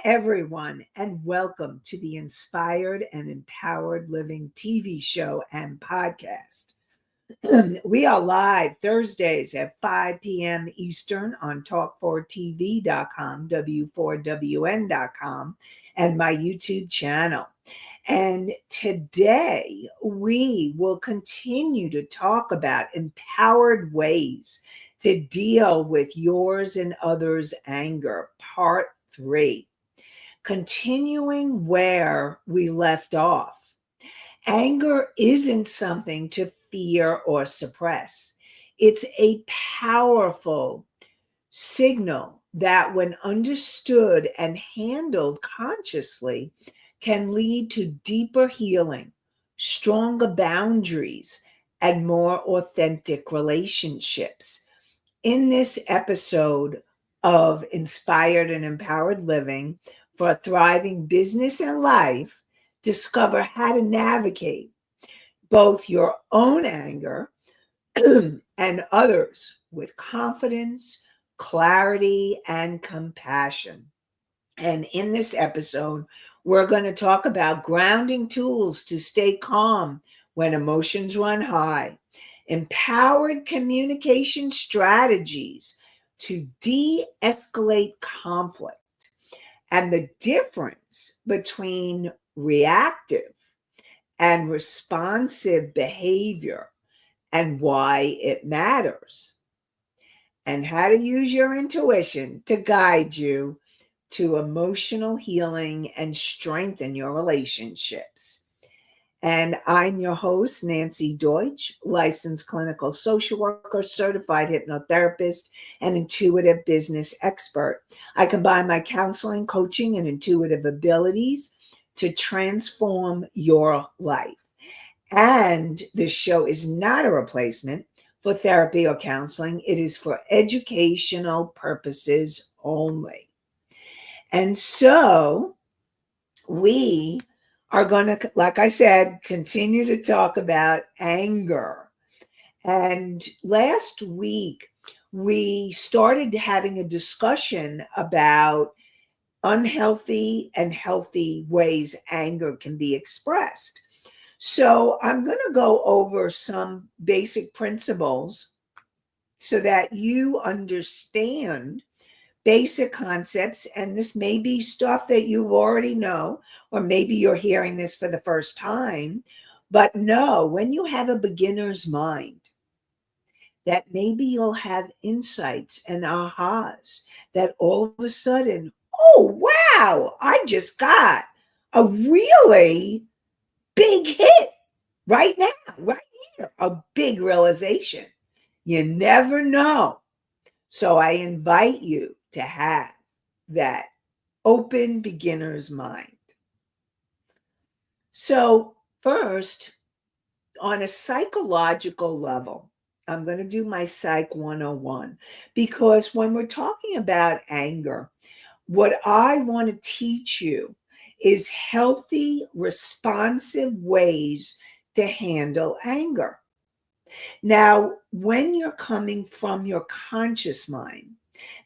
everyone, and welcome to the Inspired and Empowered Living TV show and podcast. We are live Thursdays at 5 p.m. Eastern on talk4tv.com, w4wn.com, and my YouTube channel. And today we will continue to talk about empowered ways to deal with yours and others' anger, part 3. Continuing where we left off. Anger isn't something to fear or suppress. It's a powerful signal that, when understood and handled consciously, can lead to deeper healing, stronger boundaries, and more authentic relationships. In this episode of Inspired and Empowered Living for a Thriving Business and Life, discover how to navigate both your own anger and others with confidence, clarity, and compassion. And in this episode, we're going to talk about grounding tools to stay calm when emotions run high, empowered communication strategies to de-escalate conflict, and the difference between reactive and responsive behavior and why it matters, and how to use your intuition to guide you to emotional healing and strengthen your relationships. And I'm your host, Nancy Deutsch, licensed clinical social worker, certified hypnotherapist, and intuitive business expert. I combine my counseling, coaching, and intuitive abilities to transform your life. And this show is not a replacement for therapy or counseling. It is for educational purposes only. And so we are going to, like I said, continue to talk about anger. And last week, we started having a discussion about unhealthy and healthy ways anger can be expressed. So I'm going to go over some basic principles so that you understand basic concepts. And this may be stuff that you already know, or maybe you're hearing this for the first time. But know, when you have a beginner's mind, that maybe you'll have insights and ahas that all of a sudden, oh, wow, I just got a really big hit right now, right here, a big realization. You never know. So I invite you to have that open beginner's mind. So first, on a psychological level, I'm going to do my Psych 101, because when we're talking about anger, what I want to teach you is healthy, responsive ways to handle anger. Now, when you're coming from your conscious mind,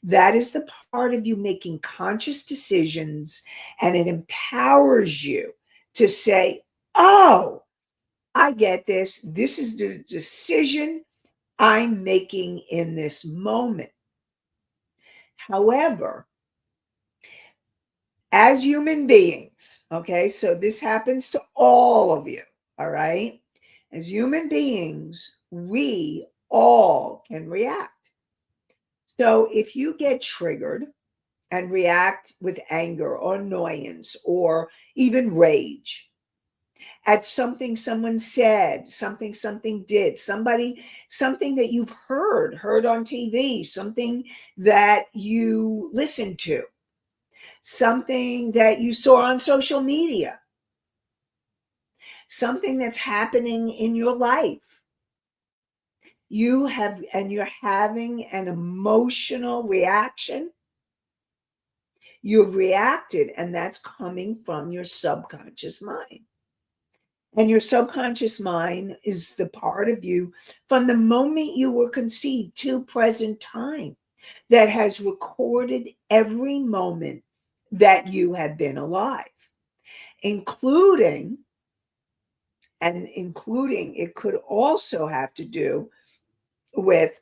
that is the part of you making conscious decisions, and it empowers you to say, oh, I get this. This is the decision I'm making in this moment. However, as human beings, okay, so this happens to all of you, all right? As human beings, we all can react. So if you get triggered and react with anger or annoyance or even rage at something someone said, something did, something that you've heard on TV, something that you listened to, something that you saw on social media, something that's happening in your life. You're having an emotional reaction. You've reacted, and that's coming from your subconscious mind. And your subconscious mind is the part of you from the moment you were conceived to present time that has recorded every moment that you have been alive, including it could also have to do with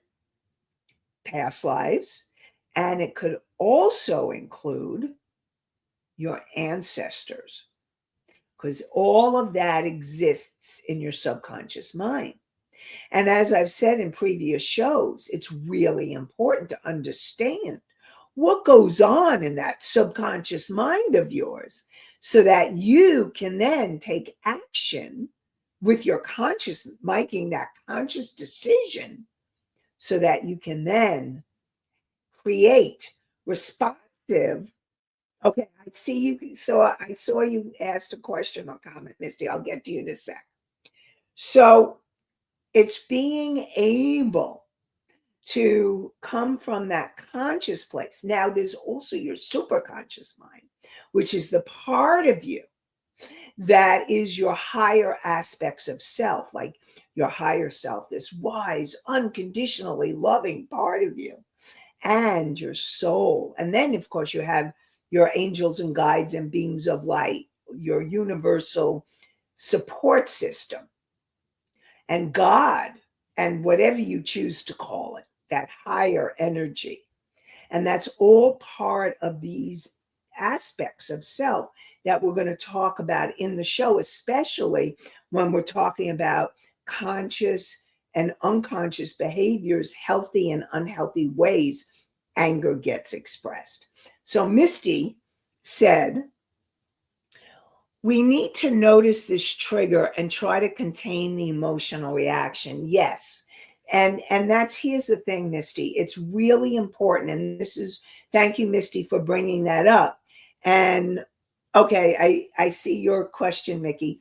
past lives, and it could also include your ancestors, because all of that exists in your subconscious mind. And as I've said in previous shows, it's really important to understand what goes on in that subconscious mind of yours so that you can then take action with your conscious, making that conscious decision so that you can then create responsive. Okay, I see you. So I saw you asked a question or comment, Misty. I'll get to you in a sec. So it's being able to come from that conscious place. Now, there's also your superconscious mind, which is the part of you that is your higher aspects of self, like your higher self, this wise, unconditionally loving part of you, and your soul. And then, of course, you have your angels and guides and beings of light, your universal support system, and God, and whatever you choose to call it, that higher energy. And that's all part of these aspects of self that we're going to talk about in the show, especially when we're talking about conscious and unconscious behaviors, healthy and unhealthy ways anger gets expressed. So Misty said, we need to notice this trigger and try to contain the emotional reaction. Yes. And that's, here's the thing, Misty, it's really important. And this is, thank you, Misty, for bringing that up. And okay, I see your question, Mickey.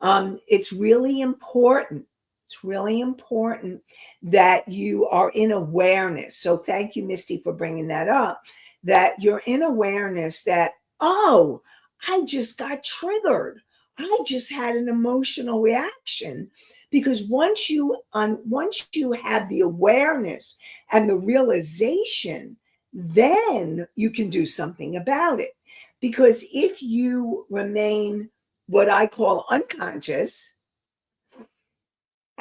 It's really important. It's really important that you are in awareness. So thank you, Misty, for bringing that up, that you're in awareness that, oh, I just got triggered. I just had an emotional reaction. Because once you have the awareness and the realization, then you can do something about it. Because if you remain what I call unconscious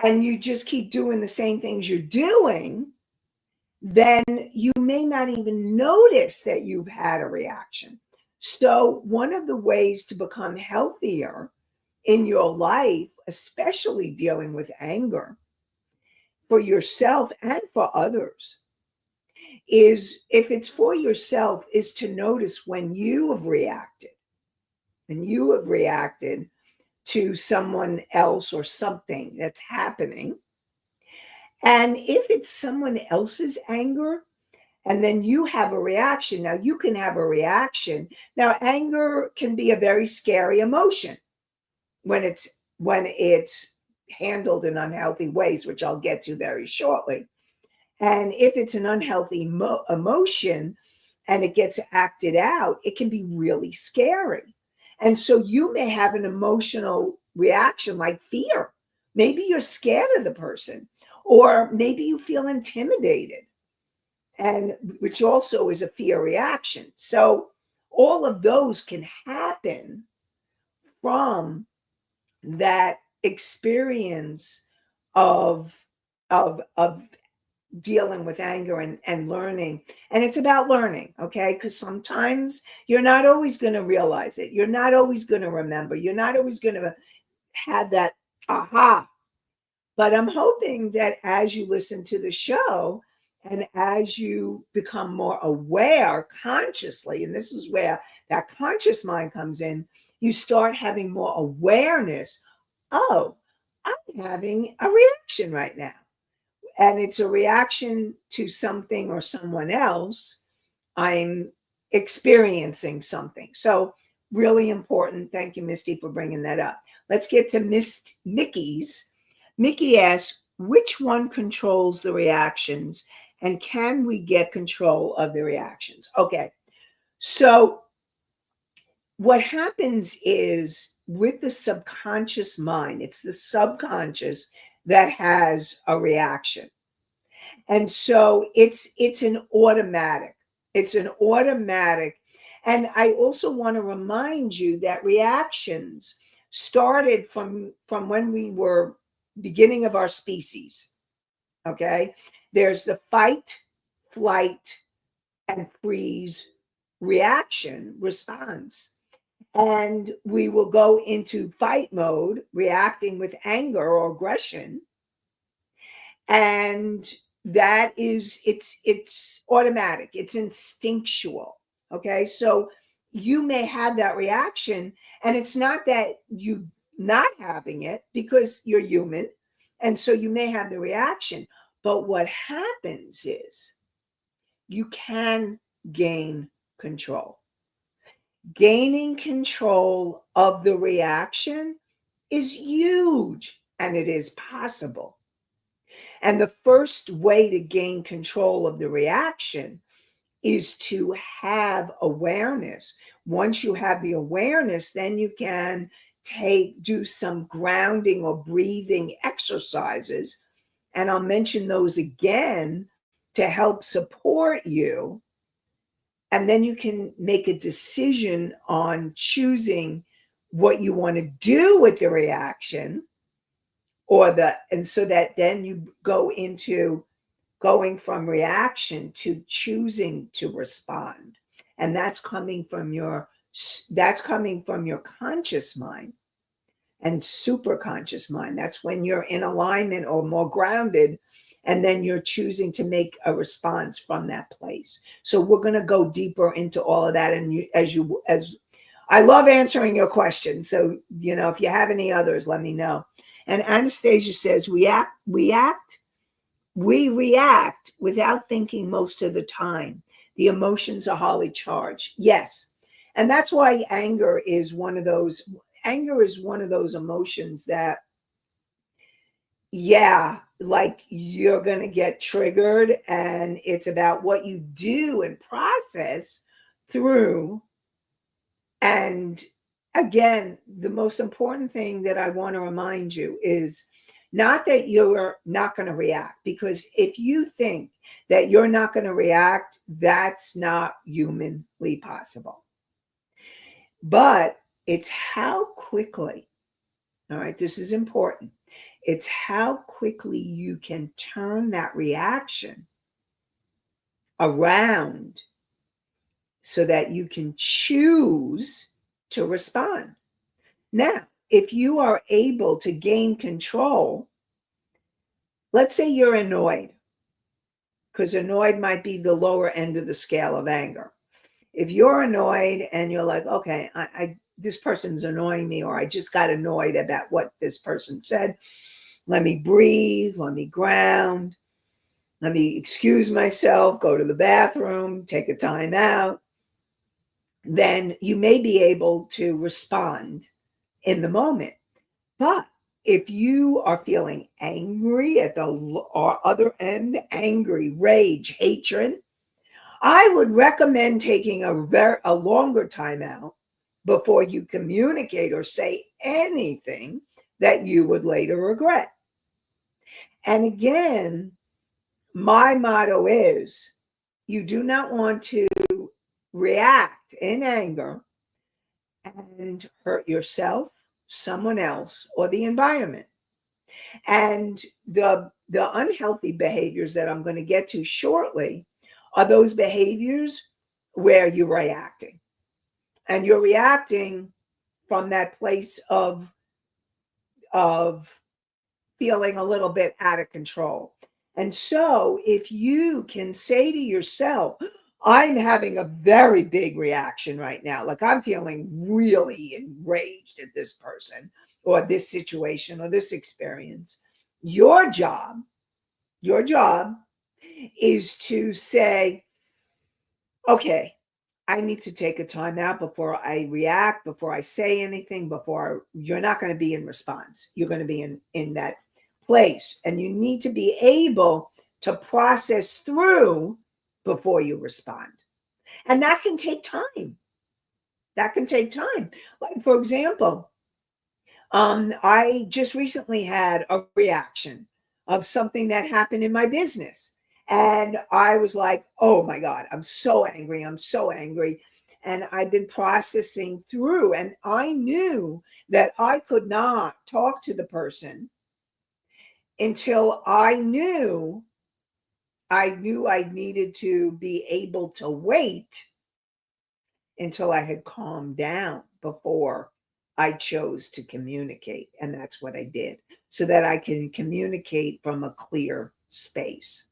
and you just keep doing the same things you're doing, then you may not even notice that you've had a reaction. So one of the ways to become healthier in your life, especially dealing with anger for yourself and for others, is, if it's for yourself, is to notice when you have reacted and you have reacted to someone else or something that's happening. And if it's someone else's anger, and then you have a reaction. Now, you can have a reaction. Now, anger can be a very scary emotion when it's handled in unhealthy ways, which I'll get to very shortly. And if it's an unhealthy emotion and it gets acted out, it can be really scary. And so you may have an emotional reaction like fear. Maybe you're scared of the person, or maybe you feel intimidated, and which also is a fear reaction. So all of those can happen from that experience of of dealing with anger and learning. And it's about learning, okay? Because sometimes you're not always going to realize it. You're not always going to remember. You're not always going to have that aha. But I'm hoping that as you listen to the show and as you become more aware consciously, and this is where that conscious mind comes in, you start having more awareness. Oh, I'm having a reaction right now. And it's a reaction to something or someone else. I'm experiencing something. So really important. Thank you, Misty, for bringing that up. Let's get to Mickey's. Mickey asks, which one controls the reactions, and can we get control of the reactions? Okay, so what happens is with the subconscious mind, it's the subconscious that has a reaction. And so it's an automatic. It's an automatic. And I also want to remind you that reactions started from when we were beginning of our species. Okay. There's the fight, flight, and freeze reaction response. And we will go into fight mode, reacting with anger or aggression. And that is, it's automatic, it's instinctual. Okay. So you may have that reaction, and it's not that you not having it, because you're human. And so you may have the reaction, but what happens is you can gain control. Gaining control of the reaction is huge, and it is possible. And the first way to gain control of the reaction is to have awareness. Once you have the awareness, then you can do some grounding or breathing exercises. And I'll mention those again to help support you. And then you can make a decision on choosing what you want to do with the reaction, and so that then you go into going from reaction to choosing to respond. And that's coming from your conscious mind and super conscious mind. That's when you're in alignment or more grounded, and then you're choosing to make a response from that place. So we're going to go deeper into all of that. And as I love answering your questions, so if you have any others, let me know. And Anastasia says, we react without thinking most of the time. The emotions are highly charged. Yes. And that's why anger is one of those emotions that, yeah, like you're going to get triggered, and it's about what you do and process through. And again, the most important thing that I want to remind you is not that you're not going to react, because if you think that you're not going to react, that's not humanly possible. But it's how quickly, all right, this is important. It's how quickly you can turn that reaction around so that you can choose to respond. Now, if you are able to gain control, let's say you're annoyed, because annoyed might be the lower end of the scale of anger. If you're annoyed and you're like, okay, this person's annoying me, or I just got annoyed about what this person said. Let me breathe, let me ground, let me excuse myself, go to the bathroom, take a time out. Then you may be able to respond in the moment. But if you are feeling angry at the other end, angry, rage, hatred, I would recommend taking a longer time out before you communicate or say anything that you would later regret. And again, my motto is, you do not want to react in anger and hurt yourself, someone else, or the environment. And the unhealthy behaviors that I'm going to get to shortly are those behaviors where you're reacting. And you're reacting from that place of feeling a little bit out of control. And so if you can say to yourself, I'm having a very big reaction right now, like I'm feeling really enraged at this person or this situation or this experience, your job is to say, okay, I need to take a time out before I react, before I say anything, you're not going to be in response. You're going to be in that place, and you need to be able to process through before you respond. And that can take time. Like, for example, I just recently had a reaction of something that happened in my business. And I was like, oh my God, I'm so angry. and I've been processing through, and I knew that I could not talk to the person until I knew I needed to be able to wait until I had calmed down before I chose to communicate. And that's what I did, so that I can communicate from a clear space.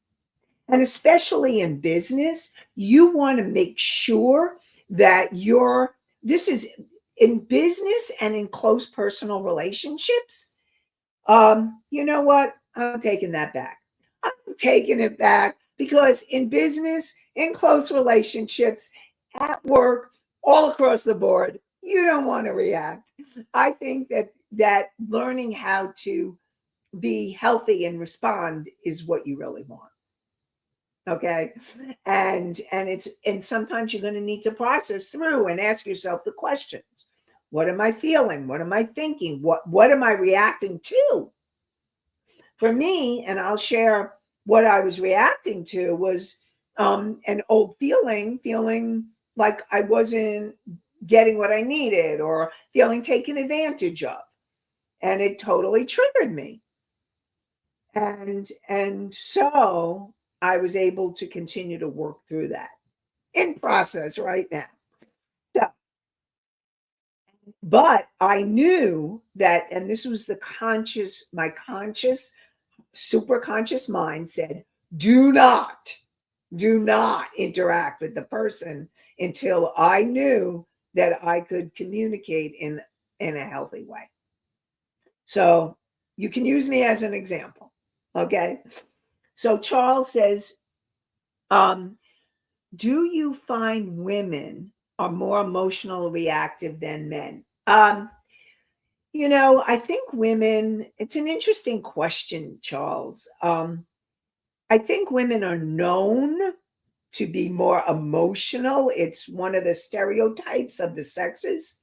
And especially in business, you want to make sure that this is in business and in close personal relationships. You know what? I'm taking that back. I'm taking it back because in business, in close relationships, at work, all across the board, you don't want to react. I think that learning how to be healthy and respond is what you really want. Okay. And sometimes you're going to need to process through and ask yourself the questions. What am I feeling? What am I thinking? What am I reacting to? For me, and I'll share what I was reacting to, was an old feeling like I wasn't getting what I needed, or feeling taken advantage of. And it totally triggered me. And so I was able to continue to work through that in process right now. So, but I knew that, and this was my conscious, super conscious mind said, do not interact with the person until I knew that I could communicate in a healthy way. So you can use me as an example. Okay. So Charles says, do you find women are more emotional reactive than men? I think women, it's an interesting question, Charles. I think women are known to be more emotional. It's one of the stereotypes of the sexes.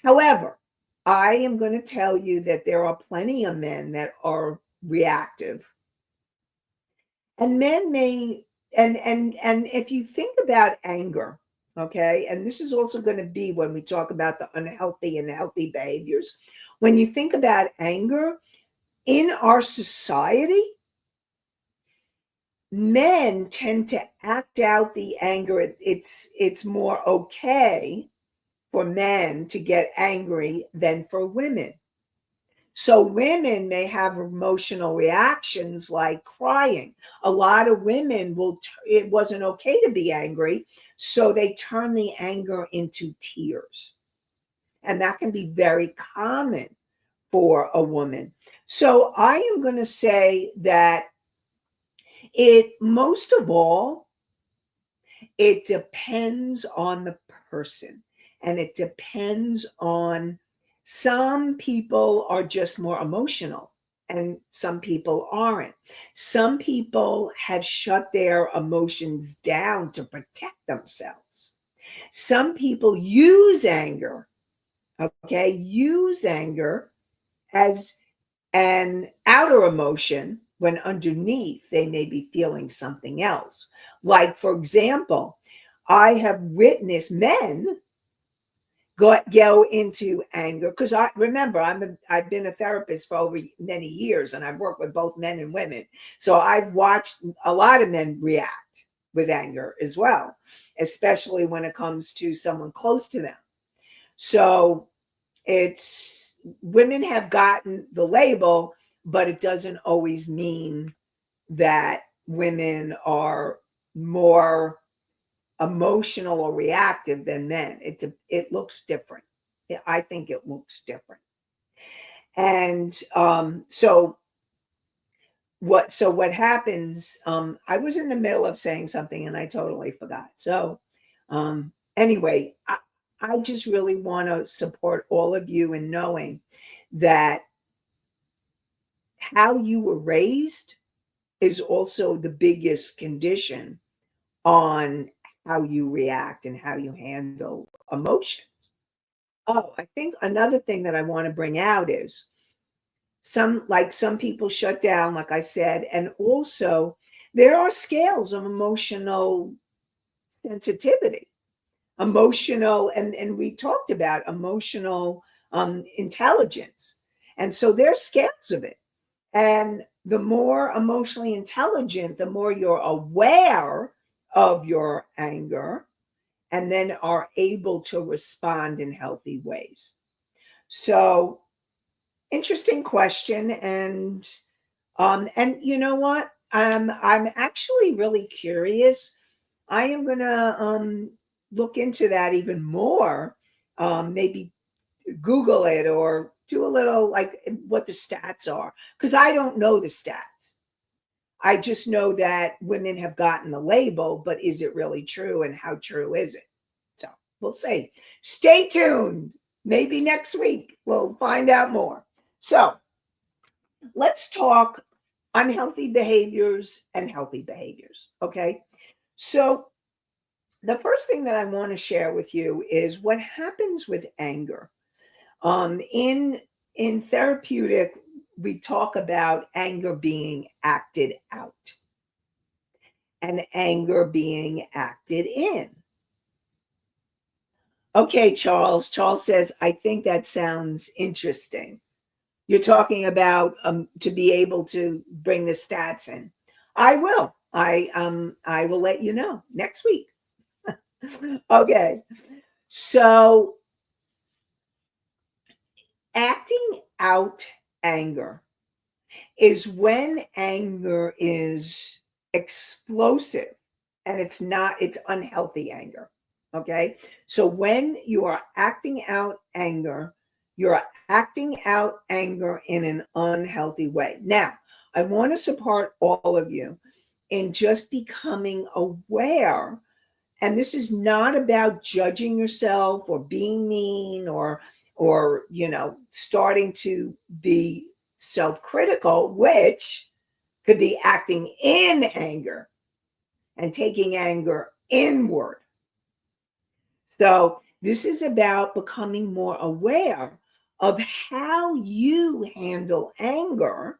However, I am going to tell you that there are plenty of men that are reactive. And men may, and if you think about anger, okay, and this is also going to be when we talk about the unhealthy and healthy behaviors. When you think about anger in our society, men tend to act out the anger. It's more okay for men to get angry than for women. So women may have emotional reactions like crying. A lot of women it wasn't okay to be angry, so they turn the anger into tears. And that can be very common for a woman. So I am going to say that most of all, it depends on the person, and it depends on, some people are just more emotional and some people aren't. Some people have shut their emotions down to protect themselves. Some people use anger, okay, use anger as an outer emotion when underneath they may be feeling something else. Like, for example, I have witnessed men go into anger, because I remember I've been a therapist for over many years, and I've worked with both men and women. So I've watched a lot of men react with anger as well, especially when it comes to someone close to them. So it's women have gotten the label, but it doesn't always mean that women are more emotional or reactive than men. It looks different. I think it looks different. And what happens, I was in the middle of saying something and I totally forgot. So anyway, I just really want to support all of you in knowing that how you were raised is also the biggest condition on how you react and how you handle emotions. Oh, I think another thing that I want to bring out is, some people shut down, like I said, and also there are scales of emotional sensitivity. emotional, and we talked about emotional intelligence. And so there's scales of it. And the more emotionally intelligent, the more you're aware of your anger and then are able to respond in healthy ways. So, interesting question. And you know what? I'm actually really curious. I am gonna look into that even more. Maybe Google it or do a little like what the stats are, because I don't know the stats. I just know that women have gotten the label, but is it really true and how true is it? So we'll see. Stay tuned. Maybe next week we'll find out more. So let's talk unhealthy behaviors and healthy behaviors. Okay. So the first thing that I want to share with you is what happens with anger. In therapeutic, we talk about anger being acted out and anger being acted in. Okay, Charles. Charles says, I think that sounds interesting. You're talking about to be able to bring the stats in. I will. I will let you know next week. Okay. So acting out anger is when anger is explosive and it's unhealthy anger. Okay. So when you are acting out anger, you're acting out anger in an unhealthy way. Now, I want to support all of you in just becoming aware. And this is not about judging yourself or being mean or starting to be self-critical, which could be acting in anger and taking anger inward. So this is about becoming more aware of how you handle anger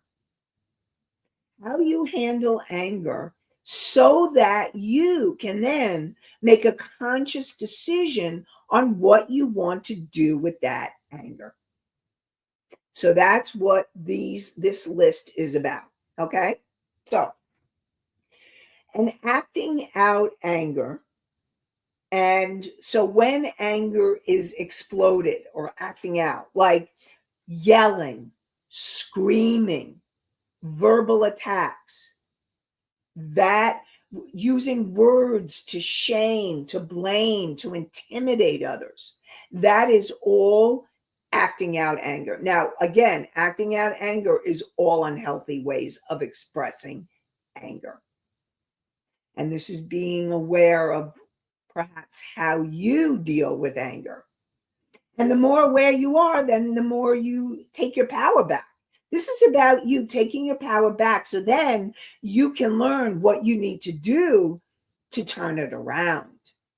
so that you can then make a conscious decision on what you want to do with that anger. So that's what this list is about. Okay. So, and acting out anger. And so when anger is exploded or acting out, like yelling, screaming, verbal attacks, that using words to shame, to blame, to intimidate others, that is all acting out anger. Now, again, acting out anger is all unhealthy ways of expressing anger. And this is being aware of perhaps how you deal with anger. And the more aware you are, then the more you take your power back. This is about you taking your power back so then you can learn what you need to do to turn it around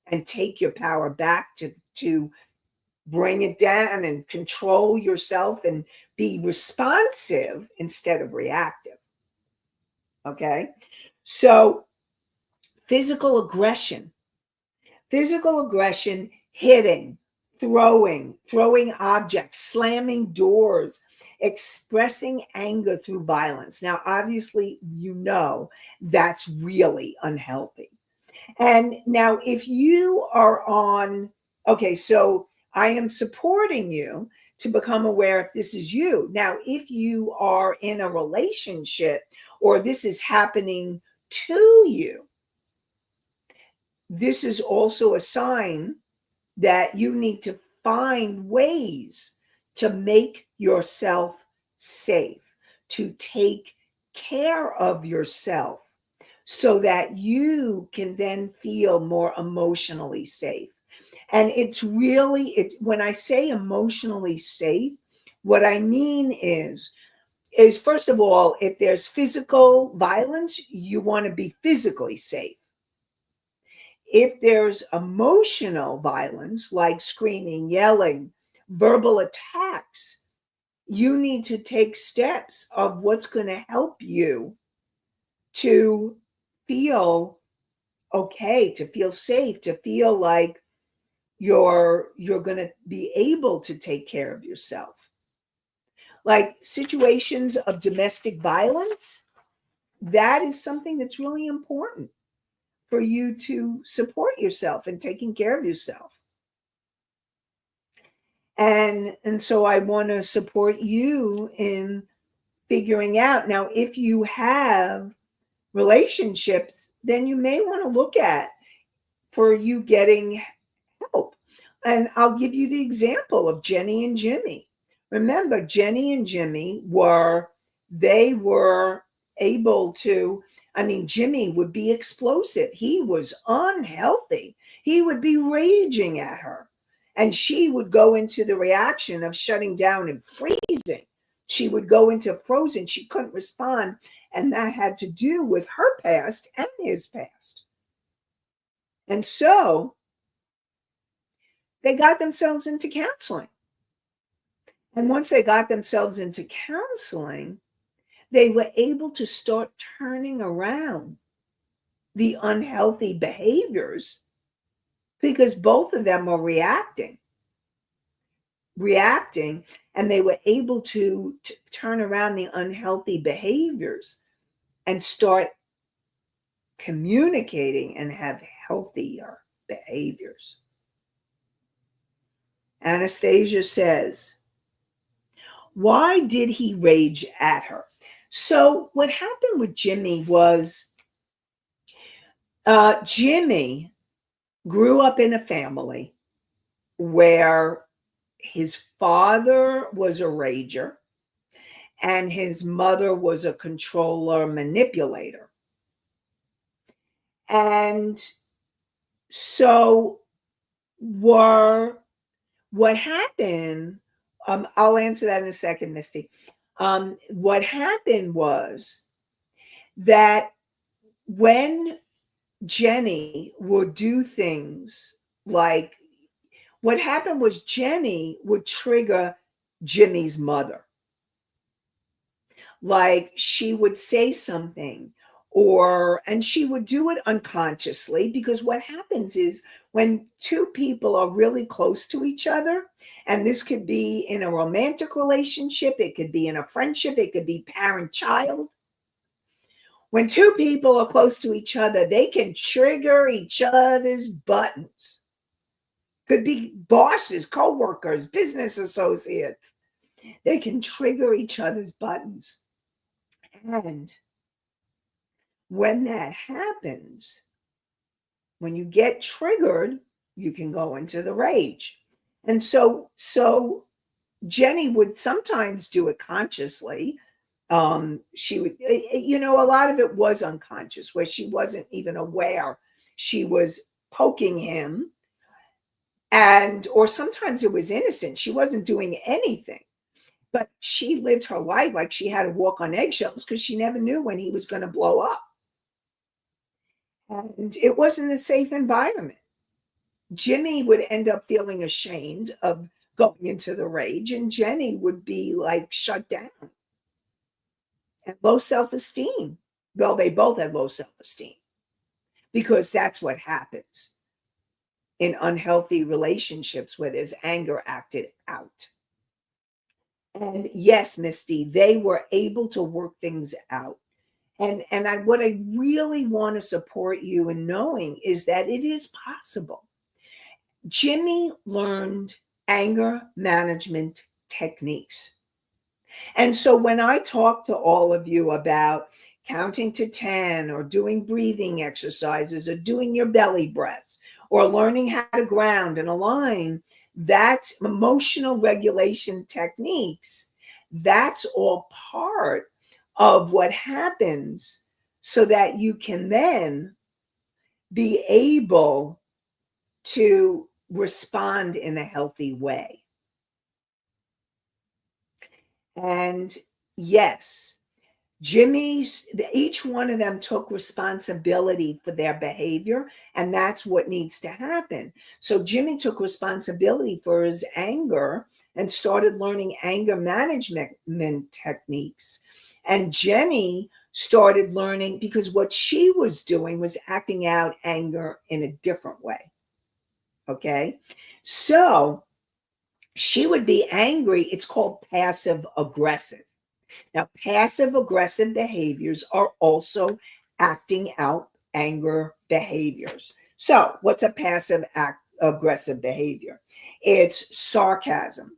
and take your power back to bring it down and control yourself and be responsive instead of reactive. Okay. So physical aggression, hitting, throwing objects, slamming doors, expressing anger through violence. Now, obviously, that's really unhealthy. And now, if you are okay, so I am supporting you to become aware if this is you. Now, if you are in a relationship or this is happening to you, this is also a sign that you need to find ways to make yourself safe, to take care of yourself so that you can then feel more emotionally safe. And it's really when I say emotionally safe, what I mean is first of all, if there's physical violence, you want to be physically safe. If there's emotional violence, like screaming, yelling, verbal attacks, you need to take steps of what's going to help you to feel okay, to feel safe, to feel like you're going to be able to take care of yourself. Like situations of domestic violence, that is something that's really important for you to support yourself and taking care of yourself. And so I want to support you in figuring out. Now, if you have relationships, then you may want to look at for you getting help. And I'll give you the example of Jenny and Jimmy. Remember, Jenny and Jimmy they were able to, I mean, Jimmy would be explosive. He was unhealthy. He would be raging at her. And she would go into the reaction of shutting down and freezing. She would go into frozen. She couldn't respond. And that had to do with her past and his past. And so they got themselves into counseling. And once they got themselves into counseling, they were able to start turning around the unhealthy behaviors because both of them were reacting, and they were able to turn around the unhealthy behaviors and start communicating and have healthier behaviors. Anastasia says, why did he rage at her? So what happened with Jimmy was Jimmy grew up in a family where his father was a rager and his mother was a controller manipulator. And so what happened, I'll answer that in a second, Misty. What happened was that when Jenny would do things like, what happened was Jenny would trigger Jimmy's mother. Like she would say something and she would do it unconsciously, because what happens is when two people are really close to each other, and this could be in a romantic relationship, it could be in a friendship, it could be parent-child. When two people are close to each other, they can trigger each other's buttons. Could be bosses, co-workers, business associates. They can trigger each other's buttons. And when that happens, when you get triggered, you can go into the rage. And so Jenny would sometimes do it consciously. She would, a lot of it was unconscious, where she wasn't even aware. She was poking him, or sometimes it was innocent. She wasn't doing anything, but she lived her life like she had to walk on eggshells because she never knew when he was going to blow up. And it wasn't a safe environment. Jimmy would end up feeling ashamed of going into the rage, and Jenny would be like shut down and low self-esteem. Well, they both had low self-esteem because that's what happens in unhealthy relationships where there's anger acted out. And yes, Misty, they were able to work things out. And what I really want to support you in knowing is that it is possible. Jimmy learned anger management techniques. And so when I talk to all of you about counting to 10 or doing breathing exercises or doing your belly breaths or learning how to ground and align, that's emotional regulation techniques. That's all part of what happens so that you can then be able to respond in a healthy way. And yes, each one of them took responsibility for their behavior, and that's what needs to happen. So Jimmy took responsibility for his anger and started learning anger management techniques. And Jenny started learning, because what she was doing was acting out anger in a different way. Okay. So she would be angry. It's called passive aggressive. Now, passive aggressive behaviors are also acting out anger behaviors. So, what's a passive aggressive behavior? It's sarcasm,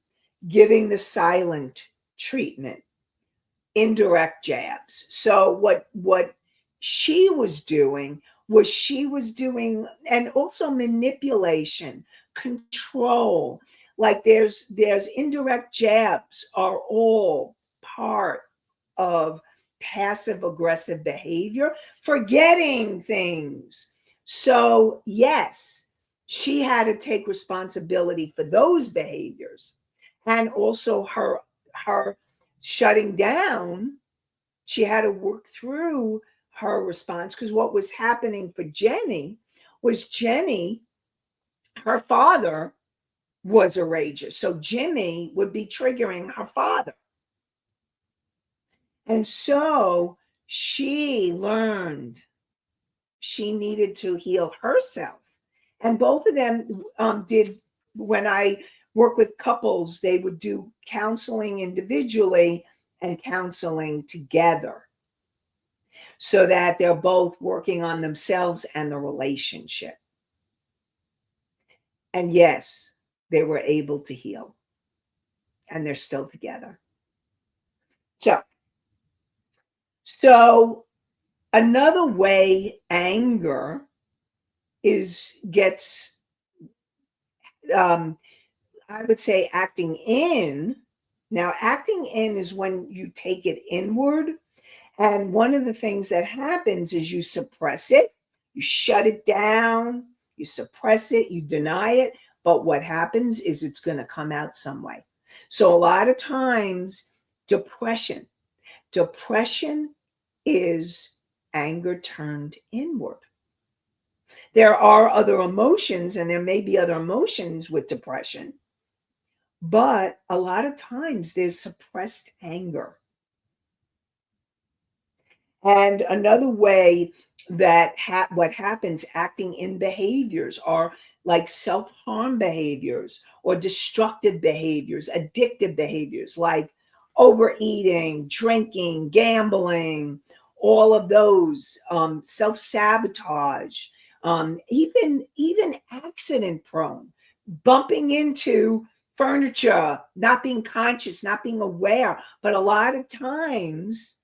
giving the silent treatment, indirect jabs. So what she was doing, and also manipulation, control. Like there's indirect jabs are all part of passive aggressive behavior, forgetting things. So yes, she had to take responsibility for those behaviors, and also her shutting down. She had to work through her response, because what was happening for Jenny was her father was a rager. So Jimmy would be triggering her father. And so she learned she needed to heal herself. And both of them did. When I work with couples, they would do counseling individually and counseling together, so that they're both working on themselves and the relationship. And yes, they were able to heal, and they're still together. So another way anger is gets um, I would say acting in. Now, acting in is when you take it inward. And one of the things that happens is you suppress it, you shut it down, you suppress it, you deny it. But what happens is it's going to come out some way. So, a lot of times, depression is anger turned inward. There are other emotions, and there may be other emotions with depression, but a lot of times there's suppressed anger. And another way that what happens, acting in behaviors are like self-harm behaviors or destructive behaviors, addictive behaviors like overeating, drinking, gambling, all of those, self-sabotage, even accident prone, bumping into furniture, not being conscious, not being aware. But a lot of times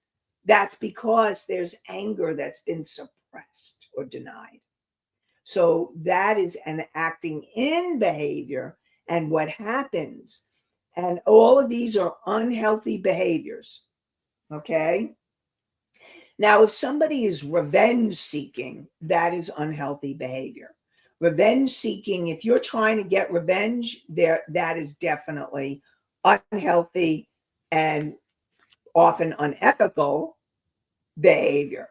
that's because there's anger that's been suppressed or denied. So that is an acting in behavior. And what happens, and all of these are unhealthy behaviors. Okay. Now, if somebody is revenge seeking, that is unhealthy behavior. Revenge seeking, if you're trying to get revenge, that is definitely unhealthy and often unethical behavior,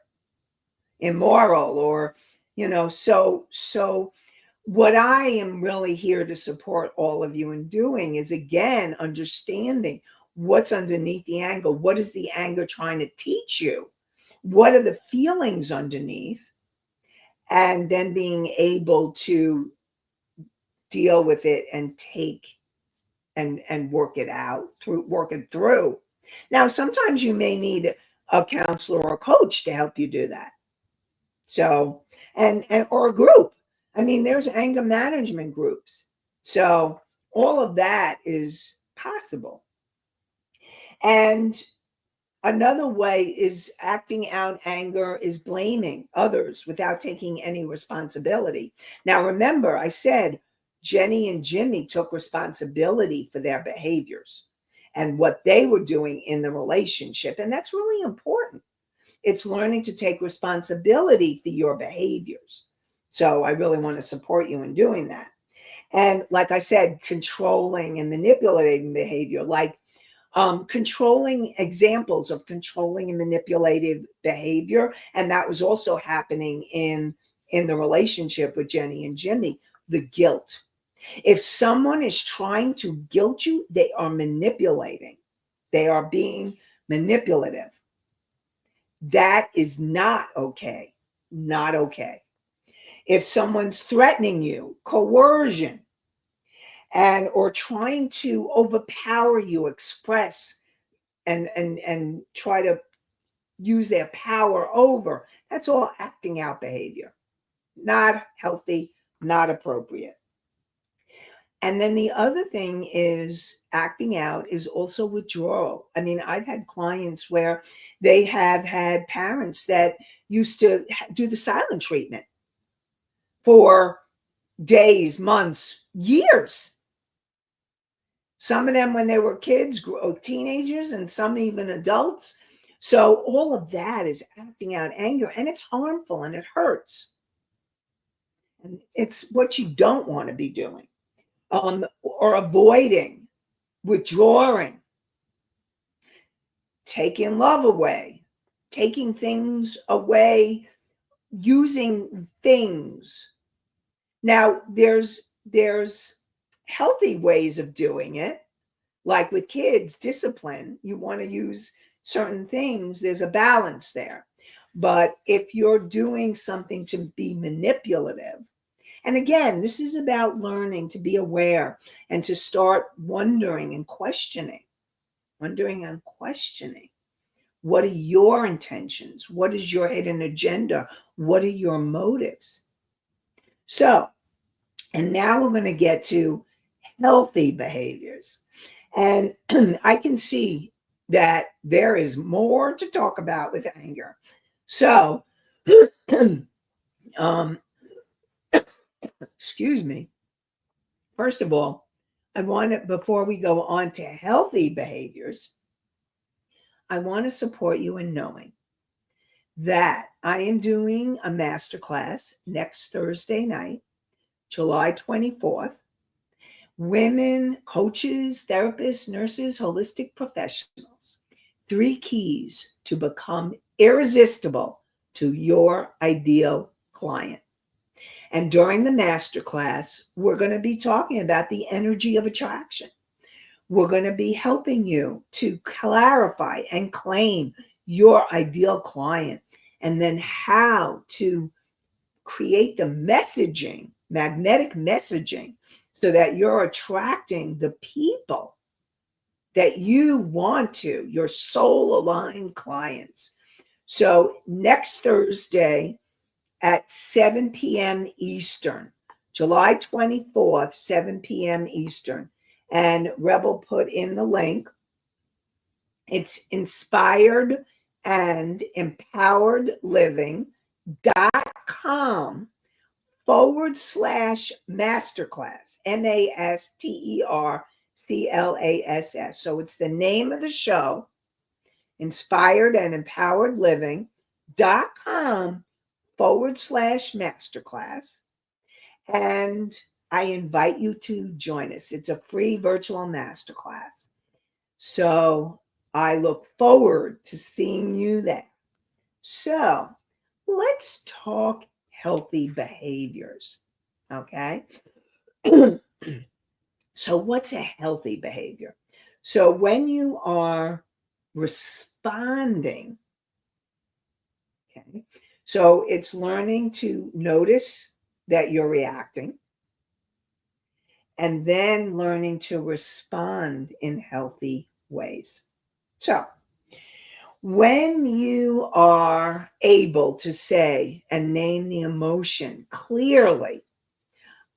immoral, or so what I am really here to support all of you in doing is, again, understanding what's underneath the anger. What is the anger trying to teach you? What are the feelings underneath? And then being able to deal with it and take and work it out work it through. Now, sometimes you may need a counselor or a coach to help you do that. So, and or a group. I mean, there's anger management groups. So all of that is possible. And another way is acting out anger is blaming others without taking any responsibility. Now, remember, I said Jenny and Jimmy took responsibility for their behaviors and what they were doing in the relationship. And that's really important. It's learning to take responsibility for your behaviors. So I really want to support you in doing that. And like I said, controlling and manipulating behavior, like controlling, examples of controlling and manipulative behavior. And that was also happening in the relationship with Jenny and Jimmy. The guilt. If someone is trying to guilt you, they are manipulating. They are being manipulative. That is not okay. Not okay. If someone's threatening you, coercion, and or trying to overpower you, express and try to use their power over, that's all acting out behavior. Not healthy, not appropriate. And then the other thing is acting out is also withdrawal. I mean, I've had clients where they have had parents that used to do the silent treatment for days, months, years. Some of them when they were kids, teenagers, and some even adults. So all of that is acting out anger, and it's harmful and it hurts. And it's what you don't want to be doing, or avoiding, withdrawing, taking love away, taking things away, using things. Now, there's healthy ways of doing it. Like with kids, discipline, you want to use certain things, there's a balance there. But if you're doing something to be manipulative, and again, this is about learning to be aware and to start wondering and questioning. What are your intentions? What is your hidden agenda? What are your motives? So, and now we're going to get to healthy behaviors. And I can see that there is more to talk about with anger. So, excuse me. First of all, before we go on to healthy behaviors, I want to support you in knowing that I am doing a masterclass next Thursday night, July 24th. Women, coaches, therapists, nurses, holistic professionals. 3 keys to become irresistible to your ideal client. And during the masterclass, we're going to be talking about the energy of attraction. We're going to be helping you to clarify and claim your ideal client, and then how to create the messaging, magnetic messaging, so that you're attracting the people that you want to, your soul aligned clients. So next Thursday at 7 p.m. Eastern, July 24th, 7 p.m. Eastern. And Rebel put in the link. It's inspired and empowered living.com /masterclass, MASTERCLASS. So it's the name of the show, inspired and empowered living.com /masterclass. And I invite you to join us. It's a free virtual masterclass. So I look forward to seeing you there. So let's talk healthy behaviors. Okay. So what's a healthy behavior? So when you are responding, okay, so it's learning to notice that you're reacting, and then learning to respond in healthy ways. So when you are able to say and name the emotion clearly,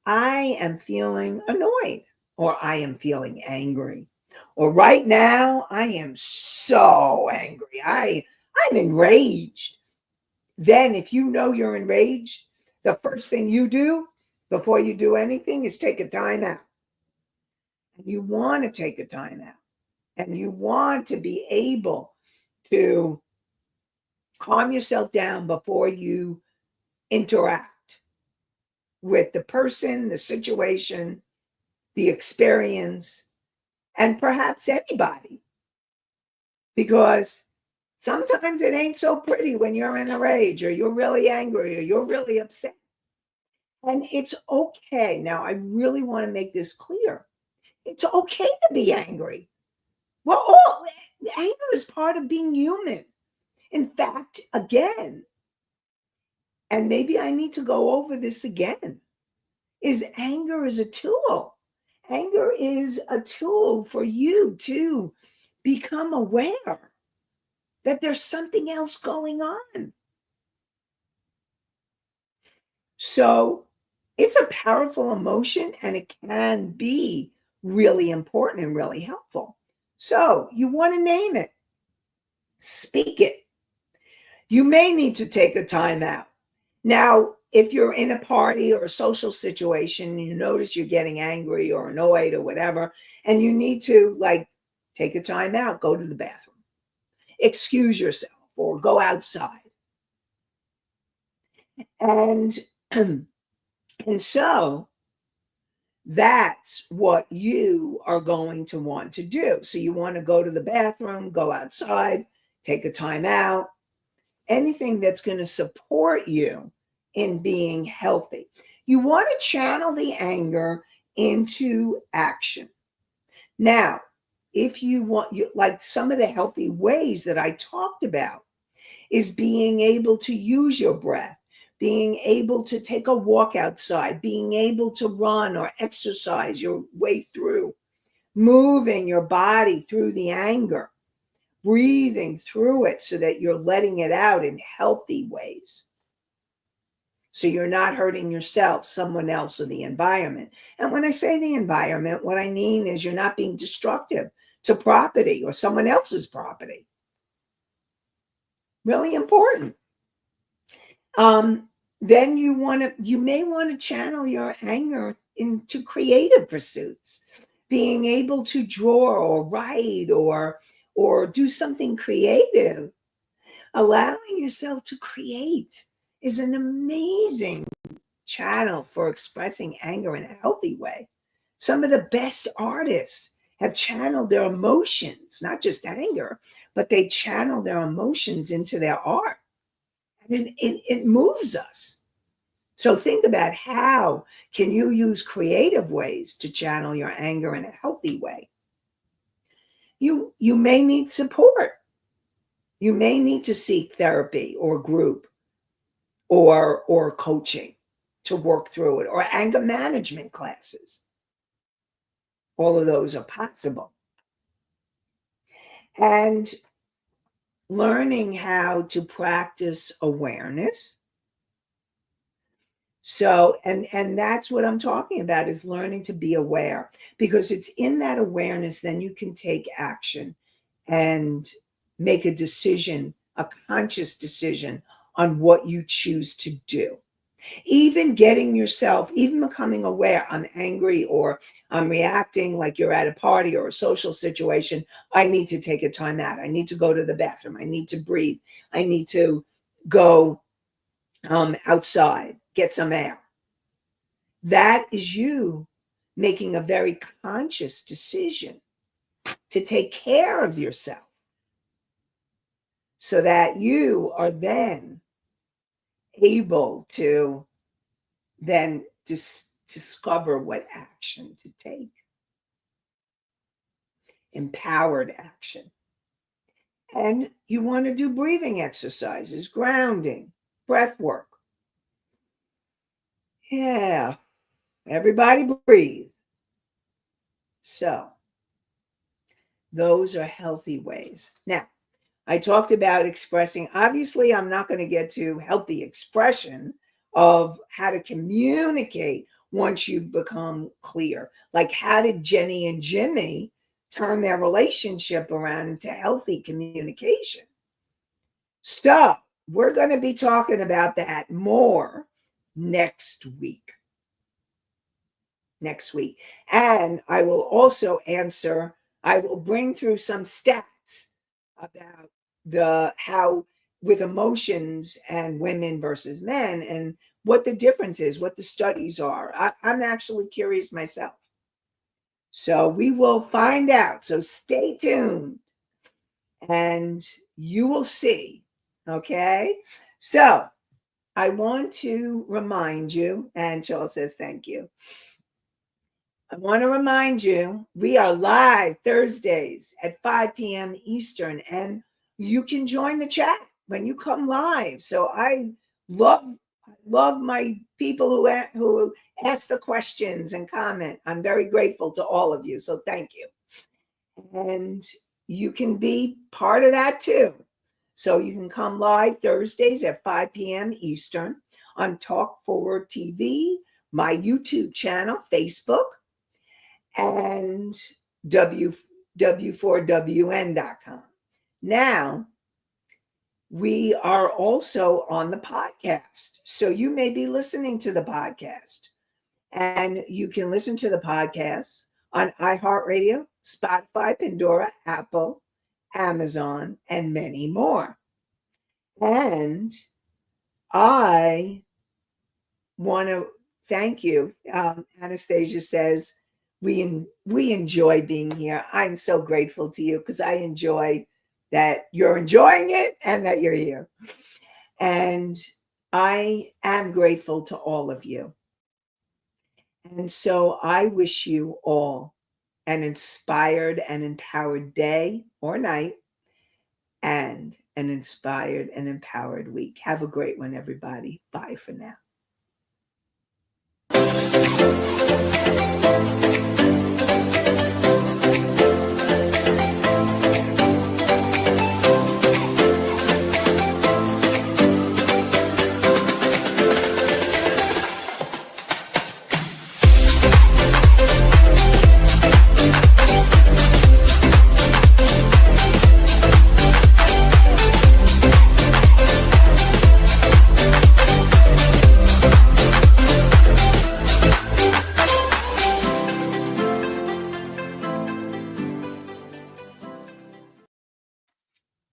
I am feeling annoyed, or I am feeling angry, or right now I am so angry. I'm enraged. Then if you know you're enraged, the first thing you do before you do anything is take a time out. And you want to take a time out. And you want to be able to calm yourself down before you interact with the person, the situation, the experience, and perhaps anybody. Because sometimes it ain't so pretty when you're in a rage, or you're really angry, or you're really upset. And it's okay. Now, I really want to make this clear. It's okay to be angry. Anger is part of being human. In fact, again, and maybe I need to go over this again, is anger is a tool. Anger is a tool for you to become aware that there's something else going on. So it's a powerful emotion and it can be really important and really helpful. So you want to name it, speak it. You may need to take a time out. Now, if you're in a party or a social situation and you notice you're getting angry or annoyed or whatever, and you need to like take a time out, go to the bathroom, excuse yourself, or go outside. And and so that's what you are going to want to do. So you want to go to the bathroom, go outside, take a time out, anything that's going to support you in being healthy. You want to channel the anger into action. Now, if you want, like some of the healthy ways that I talked about, is being able to use your breath, being able to take a walk outside, being able to run or exercise your way through, moving your body through the anger, breathing through it so that you're letting it out in healthy ways. So you're not hurting yourself, someone else, or the environment. And when I say the environment, what I mean is you're not being destructive to property or someone else's property. Really important. Then you may want to channel your anger into creative pursuits, being able to draw or write or do something creative. Allowing yourself to create is an amazing channel for expressing anger in a healthy way. Some of the best artists have channeled their emotions, not just anger, but they channel their emotions into their art. And it moves us. So think about how can you use creative ways to channel your anger in a healthy way. You may need support. You may need to seek therapy or group or coaching to work through it, or anger management classes. All of those are possible. And learning how to practice awareness. So, and that's what I'm talking about, is learning to be aware, because it's in that awareness then you can take action and make a decision, a conscious decision on what you choose to do. Even getting yourself, even becoming aware, I'm angry or I'm reacting like you're at a party or a social situation. I need to take a time out. I need to go to the bathroom. I need to breathe. I need to go outside, get some air. That is you making a very conscious decision to take care of yourself so that you are then able to then discover what action to take. Empowered action. And you want to do breathing exercises, grounding, breath work. Yeah, everybody breathe. So, those are healthy ways. Now, I talked about expressing. Obviously, I'm not going to get to healthy expression of how to communicate once you've become clear. Like, how did Jenny and Jimmy turn their relationship around into healthy communication? So, we're going to be talking about that more next week. Next week. And I will also I will bring through some stats about the how with emotions and women versus men and what the difference is, what the studies are. I'm actually curious myself. So we will find out. So stay tuned and you will see. Okay. So I want to remind you, and Joel says thank you. I want to remind you, we are live Thursdays at 5 p.m. Eastern, and you can join the chat when you come live. So I love I love my people who ask the questions and comment. I'm very grateful to all of you. So thank you. And you can be part of that too. So you can come live Thursdays at 5 p.m. Eastern on Talk Forward TV, my YouTube channel, Facebook, and w4wn.com. Now, we are also on the podcast. So you may be listening to the podcast, and you can listen to the podcast on iHeartRadio, Spotify, Pandora, Apple, Amazon, and many more. And I want to thank you. Anastasia says, we enjoy being here. I'm so grateful to you because I enjoy that you're enjoying it and that you're here. And I am grateful to all of you. And so I wish you all an inspired and empowered day or night and an inspired and empowered week. Have a great one, everybody. Bye for now.